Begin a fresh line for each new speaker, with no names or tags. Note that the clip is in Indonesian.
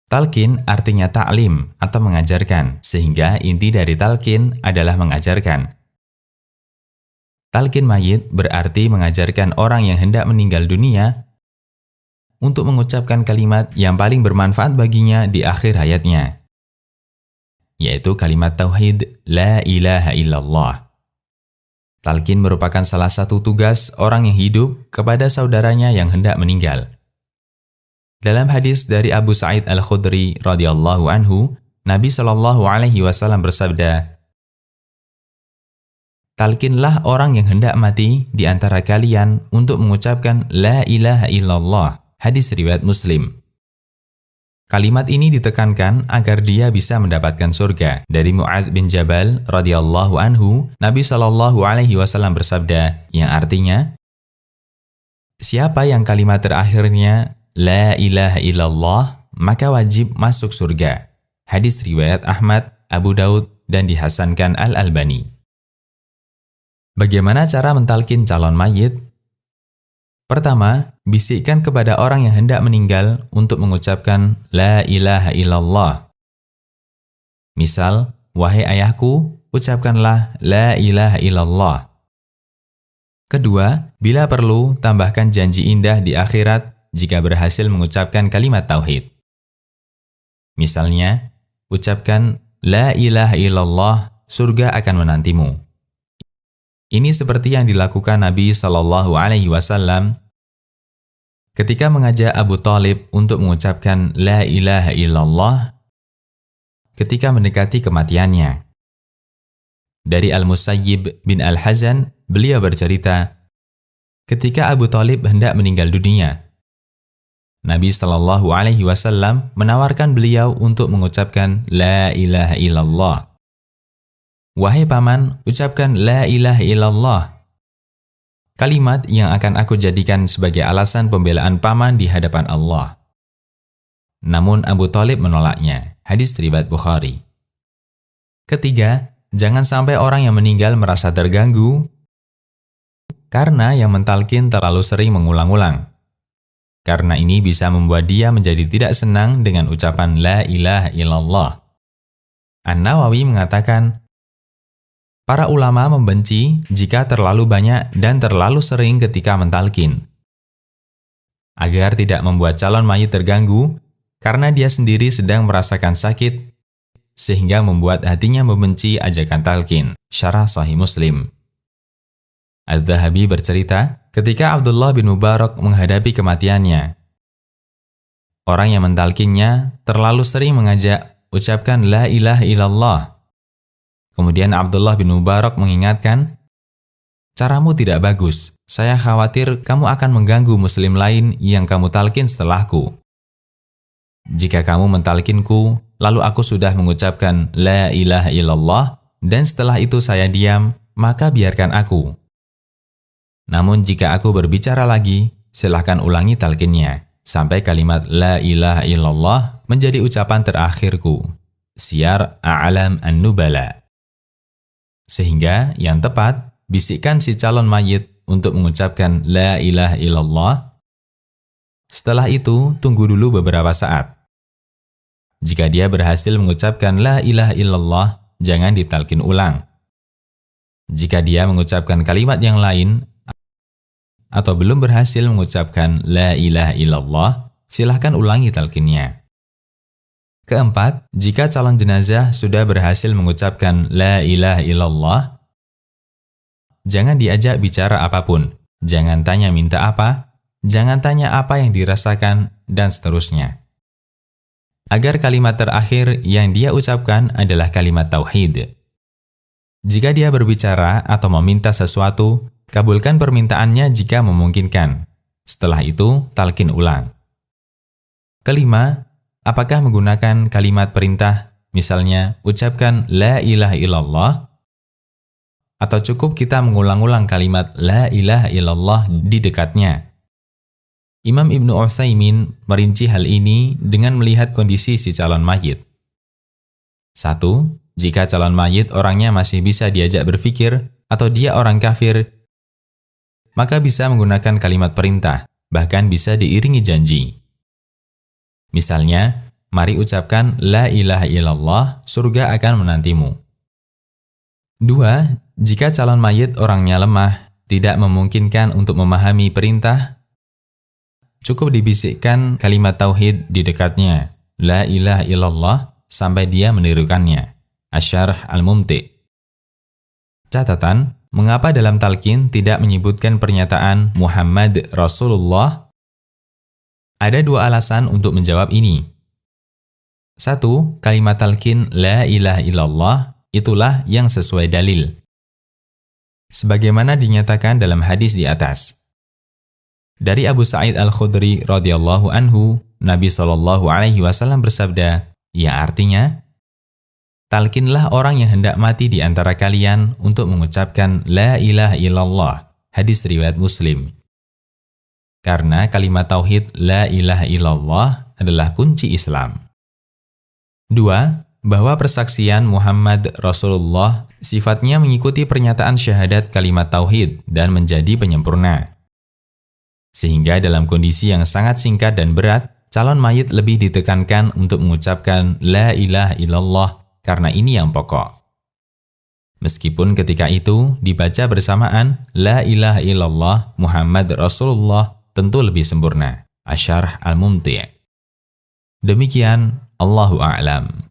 Talqin artinya ta'lim atau mengajarkan, sehingga inti dari talqin adalah mengajarkan. Talqin mayit berarti mengajarkan orang yang hendak meninggal dunia untuk mengucapkan kalimat yang paling bermanfaat baginya di akhir hayatnya, yaitu kalimat tauhid La ilaha illallah. Talqin merupakan salah satu tugas orang yang hidup kepada saudaranya yang hendak meninggal. Dalam hadis dari Abu Sa'id Al-Khudri radhiyallahu anhu, Nabi Shallallahu alaihi wasallam bersabda, "Talqinlah orang yang hendak mati di antara kalian untuk mengucapkan La ilaha illallah." Hadis riwayat Muslim. Kalimat ini ditekankan agar dia bisa mendapatkan surga. Dari Mu'adz bin Jabal radhiyallahu anhu, Nabi Shallallahu alaihi wasallam bersabda, yang artinya, siapa yang kalimat terakhirnya La ilaha illallah, maka wajib masuk surga. Hadis riwayat Ahmad, Abu Daud, dan dihasankan Al-Albani. Bagaimana cara mentalkin calon mayit? Pertama, bisikkan kepada orang yang hendak meninggal untuk mengucapkan La ilaha illallah. Misal, wahai ayahku, ucapkanlah La ilaha illallah. Kedua, bila perlu, tambahkan janji indah di akhirat jika berhasil mengucapkan kalimat tauhid. Misalnya, ucapkan La ilaha illallah, surga akan menantimu. Ini seperti yang dilakukan Nabi Shallallahu alaihi wasallam ketika mengajak Abu Thalib untuk mengucapkan La ilaha illallah ketika mendekati kematiannya. Dari Al-Musayyib bin Al-Hazan, beliau bercerita, ketika Abu Thalib hendak meninggal dunia, Nabi Shallallahu alaihi wasallam menawarkan beliau untuk mengucapkan La ilaha illallah. Wahai paman, ucapkan La ilaha illallah. Kalimat yang akan aku jadikan sebagai alasan pembelaan paman di hadapan Allah. Namun Abu Thalib menolaknya. Hadis riwayat Bukhari. Ketiga, jangan sampai orang yang meninggal merasa terganggu karena yang mentalkin terlalu sering mengulang-ulang. Karena ini bisa membuat dia menjadi tidak senang dengan ucapan La ilaha illallah. An-Nawawi mengatakan, para ulama membenci jika terlalu banyak dan terlalu sering ketika mentalkin. Agar tidak membuat calon mayit terganggu, karena dia sendiri sedang merasakan sakit, sehingga membuat hatinya membenci ajakan talqin. Syarah Sahih Muslim. Adz-Dzahabi bercerita, ketika Abdullah bin Mubarak menghadapi kematiannya, orang yang mentalkinnya terlalu sering mengajak, ucapkan La ilaha illallah. Kemudian Abdullah bin Mubarak mengingatkan, caramu tidak bagus, saya khawatir kamu akan mengganggu muslim lain yang kamu talqin setelahku. Jika kamu mentalkinku, lalu aku sudah mengucapkan La ilaha illallah, dan setelah itu saya diam, maka biarkan aku. Namun jika aku berbicara lagi, silahkan ulangi talqinnya, sampai kalimat La ilaha illallah menjadi ucapan terakhirku. Syiar A'lam An-Nubala. Sehingga yang tepat, bisikkan si calon mayit untuk mengucapkan La ilaha illallah. Setelah itu, tunggu dulu beberapa saat. Jika dia berhasil mengucapkan La ilaha illallah, jangan ditalqin ulang. Jika dia mengucapkan kalimat yang lain, atau belum berhasil mengucapkan La ilaha illallah, silahkan ulangi talqinnya. Keempat, jika calon jenazah sudah berhasil mengucapkan La ilaha illallah, jangan diajak bicara apapun, jangan tanya minta apa, jangan tanya apa yang dirasakan, dan seterusnya. Agar kalimat terakhir yang dia ucapkan adalah kalimat tauhid. Jika dia berbicara atau meminta sesuatu, kabulkan permintaannya jika memungkinkan. Setelah itu, talqin ulang. Kelima, apakah menggunakan kalimat perintah, misalnya ucapkan La ilaha illallah, atau cukup kita mengulang-ulang kalimat La ilaha illallah di dekatnya? Imam Ibnu Utsaimin merinci hal ini dengan melihat kondisi si calon mayit. 1. Jika calon mayit orangnya masih bisa diajak berpikir atau dia orang kafir, maka bisa menggunakan kalimat perintah, bahkan bisa diiringi janji. Misalnya, Mari ucapkan la ilaha illallah, surga akan menantimu. 2. Jika calon mayit orangnya lemah, tidak memungkinkan untuk memahami perintah, cukup dibisikkan kalimat tauhid di dekatnya, la ilaha illallah, sampai dia menirukannya. Asy-Syarh Al-Mumti'. Catatan, mengapa dalam talqin tidak menyebutkan pernyataan Muhammad Rasulullah? Ada 2 alasan untuk menjawab ini. 1. Kalimat talqin la ilaha illallah itulah yang sesuai dalil, sebagaimana dinyatakan dalam hadis di atas. Dari Abu Sa'id Al-Khudri radhiyallahu anhu, Nabi SAW bersabda, ya artinya, talqinlah orang yang hendak mati di antara kalian untuk mengucapkan la ilaha illallah, hadis riwayat Muslim. Karena kalimat tauhid la ilaha illallah adalah kunci Islam. 2. Bahwa persaksian Muhammad Rasulullah sifatnya mengikuti pernyataan syahadat kalimat tauhid dan menjadi penyempurna. Sehingga dalam kondisi yang sangat singkat dan berat, calon mayit lebih ditekankan untuk mengucapkan la ilaha illallah karena ini yang pokok. Meskipun ketika itu dibaca bersamaan la ilaha illallah Muhammad Rasulullah tentu lebih sempurna. Asy-Syarh Al-Mumti'. Demikian, Allahu a'lam.